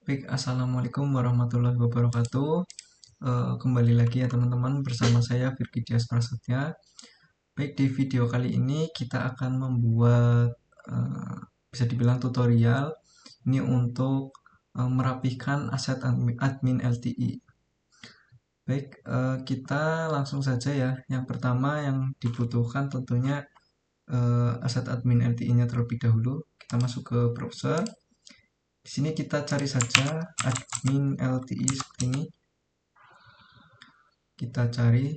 Baik, Assalamualaikum warahmatullahi wabarakatuh. Kembali lagi ya teman-teman bersama saya Virgi Dias Prasetya. Baik, di video kali ini kita akan membuat bisa dibilang tutorial ini untuk merapihkan aset admin LTI. Baik, kita langsung saja ya. Yang pertama yang dibutuhkan tentunya aset admin LTI-nya terlebih dahulu. Kita masuk ke browser. Di sini kita cari saja admin LTI seperti ini. Kita cari.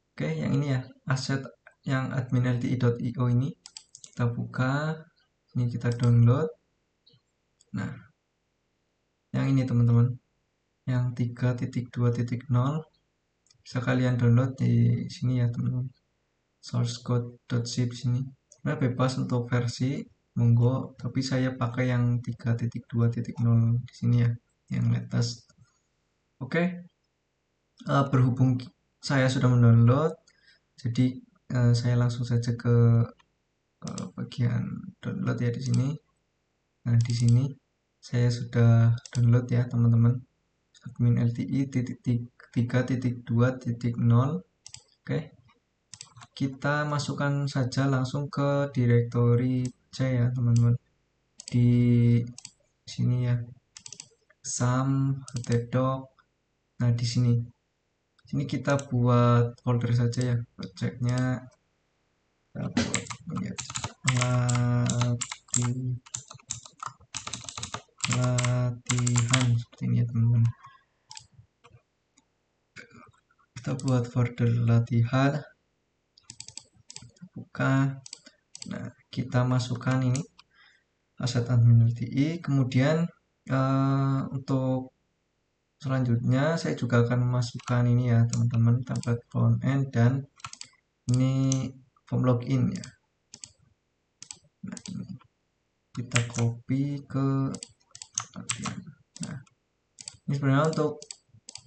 Oke, yang ini ya, aset yang admin LTI.io ini. Kita buka. Ini kita download. Nah, yang ini teman-teman. Yang 3.2.0 bisa kalian download di sini ya teman-teman. Source code.zip sini. Nah, bebas untuk versi, monggo, tapi saya pakai yang 3.2.0 di sini ya, yang latest. Oke, berhubung saya sudah mendownload, jadi saya langsung saja ke bagian download ya di sini. Nah, di sini saya sudah download ya teman-teman. Admin LTI 3.2.0. Oke. Kita masukkan saja langsung ke direktori C ya teman-teman. Di sini ya. SAM, htdoc. Nah, di sini. Sini kita buat folder saja ya. Projectnya latihan seperti ini ya teman-teman. Kita buat folder latihan, buka. Nah, kita masukkan ini aset admin LTI. Kemudian untuk selanjutnya saya juga akan memasukkan ini ya teman-teman, template front end dan ini form login ya. Nah, ini kita copy ke bagian. Nah, ini sebenarnya untuk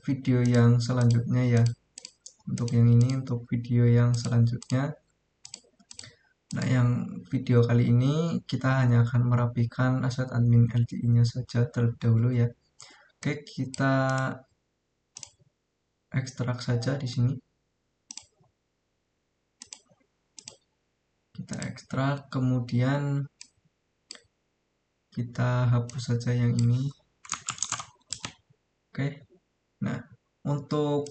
video yang selanjutnya ya. Untuk yang ini untuk video yang selanjutnya. Nah, yang video kali ini kita hanya akan merapikan aset admin LTI-nya saja terlebih dahulu ya. Oke, kita ekstrak saja di sini. Kita ekstrak, kemudian kita hapus saja yang ini. Oke. Nah, untuk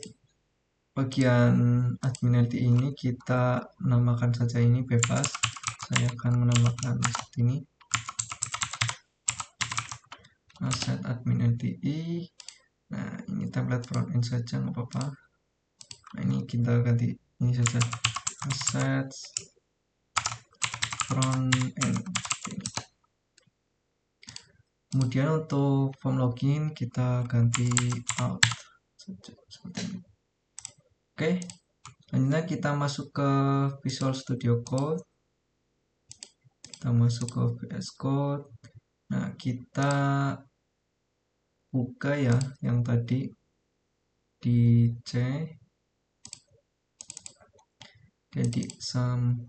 bagian admin LTI ini kita menamakan saja ini bebas. Saya akan menamakan seperti ini. Aset admin LTI. Nah, ini template front end saja nggak apa-apa. Nah, ini kita ganti ini saja, assets front end. Kemudian untuk form login kita ganti out saja seperti ini. Oke, selanjutnya kita masuk ke Visual Studio Code. Kita masuk ke VS Code. Nah, kita buka ya yang tadi di C. Jadi SAM.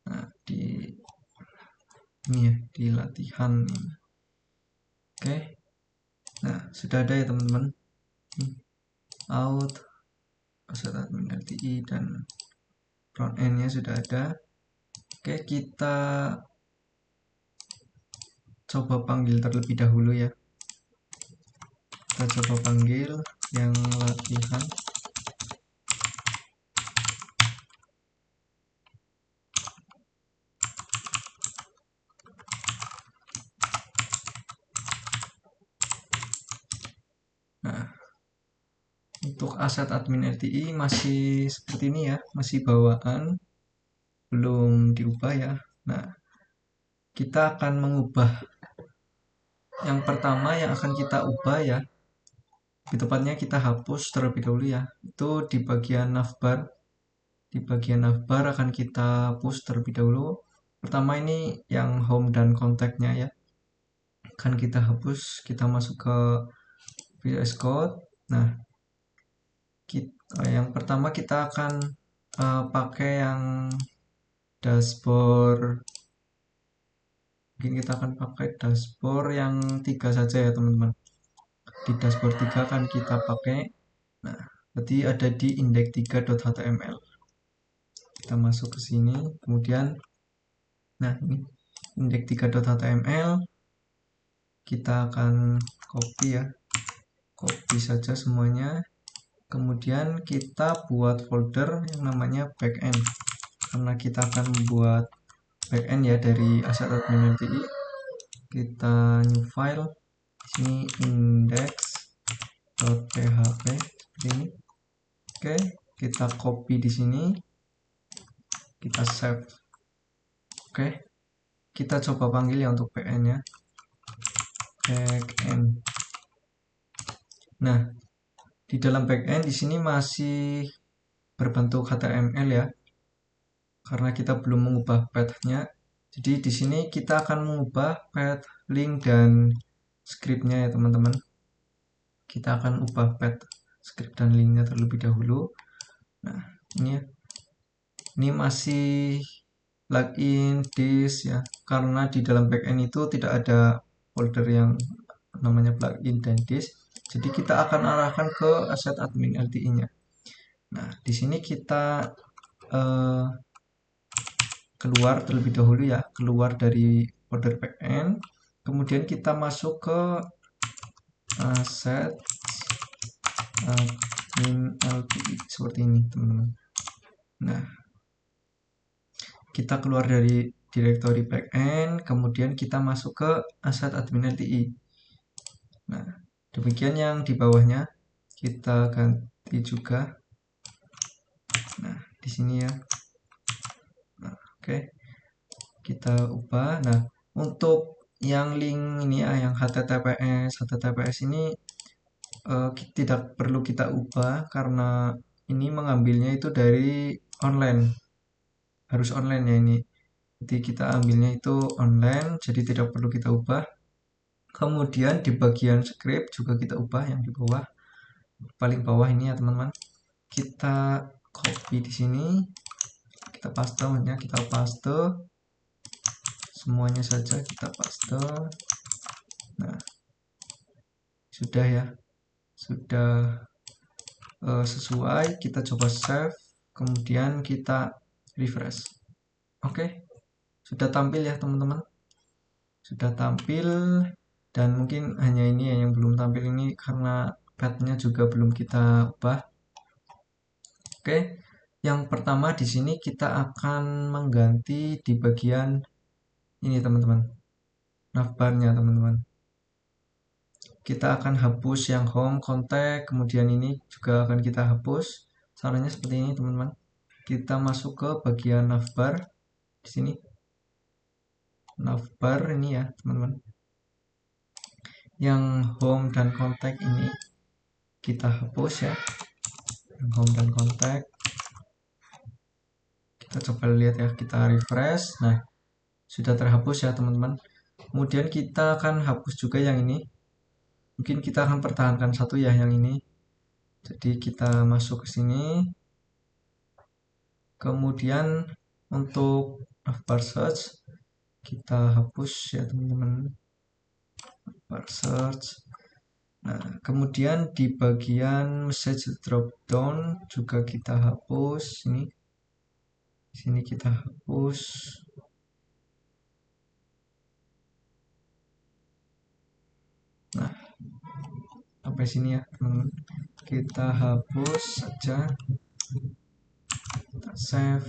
Nah, di ini ya, di latihan ini. Oke. Nah, sudah ada ya teman-teman. Out, aset admin LTI dan front end-nya sudah ada. Oke, kita coba panggil terlebih dahulu ya. Kita coba panggil yang latihan. Nah, untuk aset admin LTI masih seperti ini ya, masih bawaan, belum diubah ya. Nah, kita akan mengubah. Yang pertama yang akan kita ubah ya, di tepatnya kita hapus terlebih dahulu ya, itu di bagian navbar. Di bagian navbar akan kita hapus terlebih dahulu. Pertama ini yang home dan kontaknya ya, akan kita hapus. Kita masuk ke VS Code. Nah, yang pertama kita akan pakai yang dashboard. Mungkin kita akan pakai dashboard yang 3 saja ya teman-teman. Di dashboard 3 akan kita pakai. Nah, berarti ada di index3.html. Kita masuk ke sini, kemudian nah ini index3.html, kita akan copy ya, copy saja semuanya. Kemudian kita buat folder yang namanya backend, karena kita akan membuat backend ya dari aset admin LTI. Kita new file, sini index.php seperti ini. Oke, kita copy di sini, kita save. Oke, kita coba panggil ya untuk backend ya, backend. Nah, di dalam backend di sini masih berbentuk HTML ya, karena kita belum mengubah path-nya. Jadi di sini kita akan mengubah path, link, dan script-nya ya teman-teman. Kita akan ubah path, script, dan link-nya terlebih dahulu. Nah, ini ya. Ini masih plugin this ya, karena di dalam backend itu tidak ada folder yang namanya plugin dan this. Jadi kita akan arahkan ke aset admin LTI-nya. Nah, di sini kita keluar terlebih dahulu ya, keluar dari folder backend. Kemudian kita masuk ke aset admin LTI seperti ini teman-teman. Nah, kita keluar dari directory backend, kemudian kita masuk ke aset admin LTI. Nah, demikian yang di bawahnya kita ganti juga. Nah, di sini ya. Nah, oke. Kita ubah. Nah, untuk yang link ini ya, yang HTTPS ini tidak perlu kita ubah karena ini mengambilnya itu dari online. Harus online ya ini. Jadi kita ambilnya itu online, jadi tidak perlu kita ubah. Kemudian di bagian script juga kita ubah yang di bawah, paling bawah ini ya teman-teman. Kita copy di sini, kita paste ya, kita paste semuanya saja, kita paste. Nah, sudah ya, sudah sesuai. Kita coba save, kemudian kita refresh. Oke, sudah tampil ya teman-teman, sudah tampil. Dan mungkin hanya ini ya yang belum tampil ini karena path-nya juga belum kita ubah. Oke, yang pertama di sini kita akan mengganti di bagian ini teman-teman, navbarnya teman-teman. Kita akan hapus yang home, contact, kemudian ini juga akan kita hapus. Caranya seperti ini teman-teman. Kita masuk ke bagian navbar di sini. Navbar ini ya teman-teman. Yang home dan contact ini kita hapus ya. Yang home dan contact. Kita coba lihat ya, kita refresh. Nah, sudah terhapus ya teman-teman. Kemudian kita akan hapus juga yang ini. Mungkin kita akan pertahankan satu ya yang ini. Jadi kita masuk ke sini. Kemudian untuk navbar search kita hapus ya teman-teman. Navbar search. Nah, kemudian di bagian message drop down juga kita hapus ini. Sini kita hapus. Nah, sampai sini ya teman-teman. Kita hapus saja. Kita save.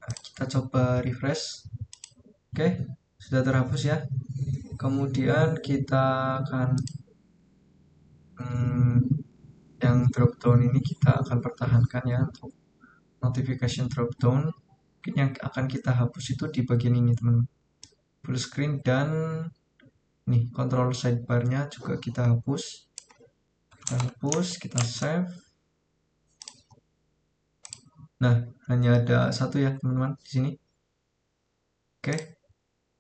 Nah, kita coba refresh. Oke, sudah terhapus ya. Kemudian kita akan yang drop down ini kita akan pertahankan ya untuk notification drop down. Mungkin yang akan kita hapus itu di bagian ini teman-teman, full screen, dan nih control sidebarnya juga kita hapus. Kita save. Nah, hanya ada satu ya teman-teman di sini. Oke,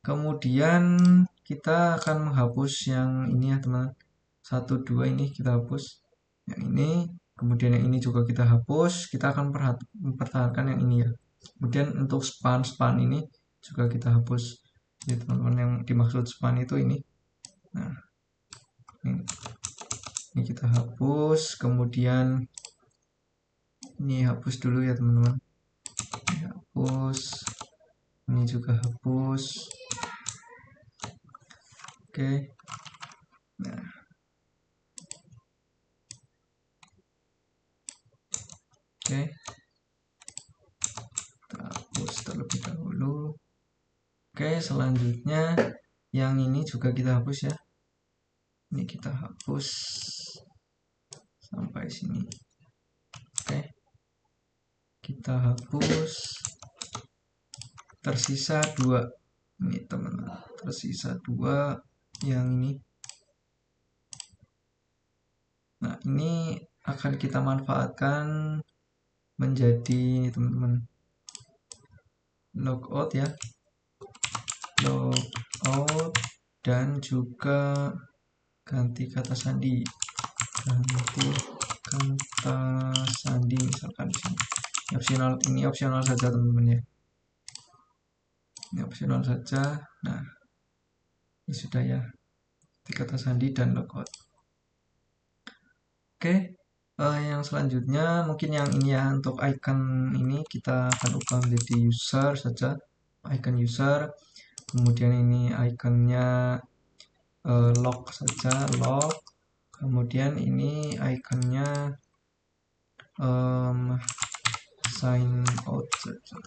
kemudian kita akan menghapus yang ini ya teman-teman. 1, 2 ini kita hapus. Yang ini, kemudian yang ini juga kita hapus. Kita akan mempertahankan yang ini ya. Kemudian untuk span ini juga kita hapus. Jadi teman-teman, yang dimaksud span itu ini. Nah, ini kita hapus. Kemudian ini hapus dulu ya teman-teman. Hapus. Ini juga hapus. Oke. Nah, oke. Kita hapus terlebih dahulu. Oke, selanjutnya yang ini juga kita hapus ya. Ini kita hapus sampai sini. Oke. Kita hapus. Tersisa 2. Ini teman-teman. Tersisa 2 yang ini. Nah, ini akan kita manfaatkan menjadi ini teman-teman. Logout ya. Logout dan juga ganti kata sandi. Ganti kata sandi misalkan di sini. Ini opsional saja teman-teman ya. Ini opsional saja. Nah, ini sudah ya. Ganti kata sandi dan logout. Oke, yang selanjutnya mungkin yang ini ya, untuk icon ini kita akan ubah menjadi user saja, icon user. Kemudian ini iconnya log saja, log. Kemudian ini iconnya sign out saja,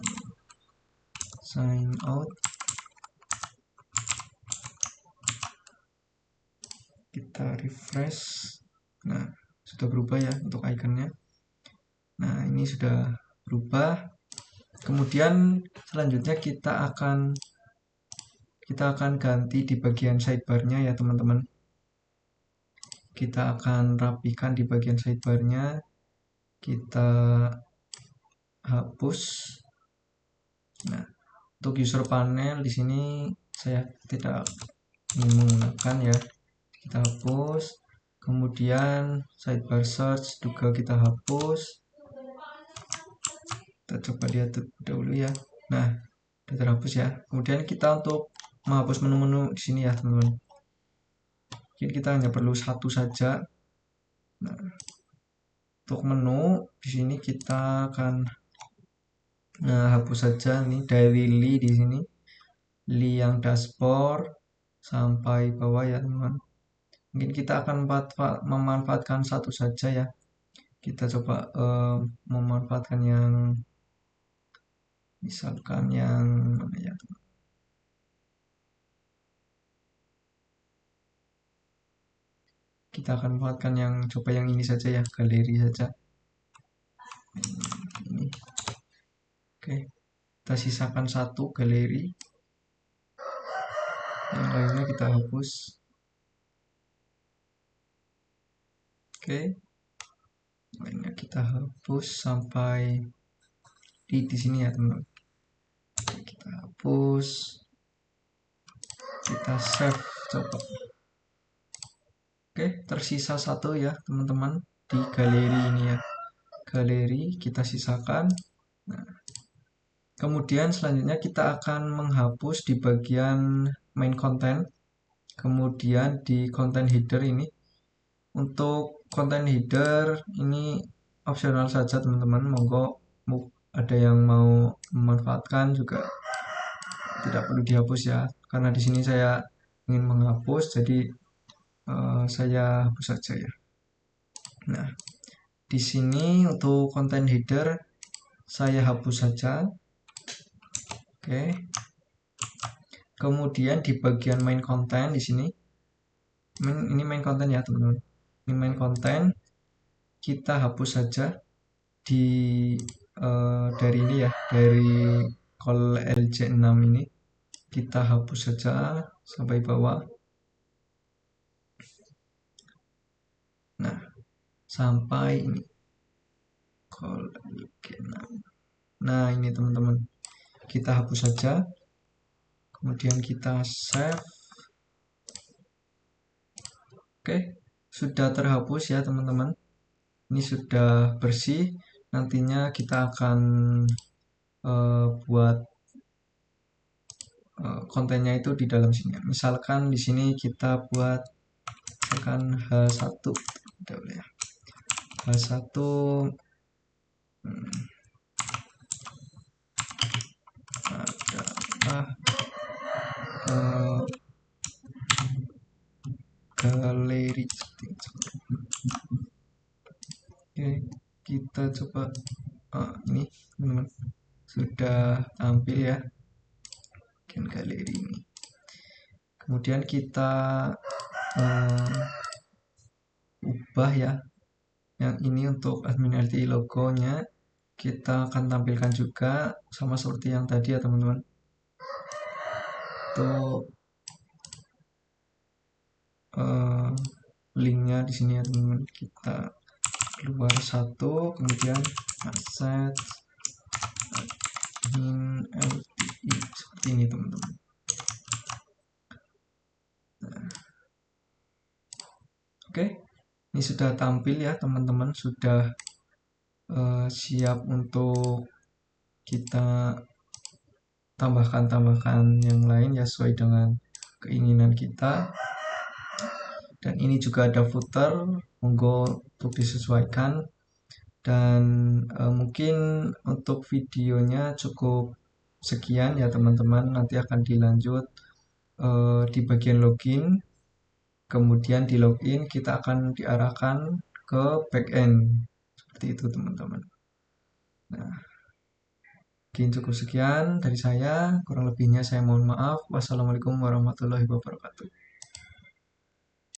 sign out. Kita refresh. Nah, sudah berubah ya untuk iconnya. Nah, ini sudah berubah. Kemudian selanjutnya kita akan ganti di bagian sidebarnya ya teman-teman. Kita akan rapikan di bagian sidebarnya. Kita hapus. Nah, untuk user panel di sini saya tidak ingin menggunakan ya. Kita hapus. Kemudian sidebar search juga kita hapus. Kita coba lihat dahulu ya. Nah, sudah terhapus ya. Kemudian kita untuk menghapus menu-menu di sini ya teman-teman. Mungkin kita hanya perlu satu saja. Nah, untuk menu di sini kita akan hapus saja nih dari di sini, yang dashboard sampai bawah ya teman-teman. Mungkin kita akan memanfaatkan satu saja ya. Kita coba memanfaatkan yang misalkan yang mana ya. Kita akan memanfaatkan yang coba yang ini saja ya, galeri saja. Ini. Oke. Kita sisakan satu galeri. Yang lainnya kita hapus. Oke. Lainnya kita hapus sampai di sini ya teman-teman. Kita hapus. Kita save coba. Oke, tersisa satu ya teman-teman di galeri ini ya. Galeri kita sisakan. Nah, kemudian selanjutnya kita akan menghapus di bagian main content. Kemudian di content header ini. Untuk content header ini opsional saja teman-teman. Monggo ada yang mau memanfaatkan juga tidak perlu dihapus ya. Karena di sini saya ingin menghapus, jadi saya hapus saja ya. Nah, di sini untuk content header saya hapus saja. Oke. Kemudian di bagian main content di sini, ini main content ya teman-teman. Ini main content kita hapus saja di dari ini ya, dari call LJ6 ini kita hapus saja sampai bawah. Nah, sampai ini call LJ6. Nah, ini teman-teman. Kita hapus saja. Kemudian kita save. Oke, sudah terhapus ya teman-teman. Ini sudah bersih. Nantinya kita akan buat kontennya itu di dalam sini. Misalkan di sini kita buat misalkan H1 ya. H1 adalah galeri. Oke, kita coba ini teman-teman sudah tampil ya bagian galeri ini. Kemudian kita ubah ya, yang ini untuk admin LTI logonya kita akan tampilkan juga sama seperti yang tadi ya teman-teman. Untuk linknya di sini ya teman-teman, kita keluar satu, kemudian aset admin LTI seperti ini teman-teman. Oke, ini sudah tampil ya teman-teman, sudah siap untuk kita tambahkan yang lain ya sesuai dengan keinginan kita. Dan ini juga ada footer, monggo untuk disesuaikan. Dan mungkin untuk videonya cukup sekian ya teman-teman, nanti akan dilanjut di bagian login. Kemudian di login kita akan diarahkan ke backend seperti itu teman-teman. Nah, mungkin cukup sekian dari saya, kurang lebihnya saya mohon maaf. Wassalamualaikum warahmatullahi wabarakatuh.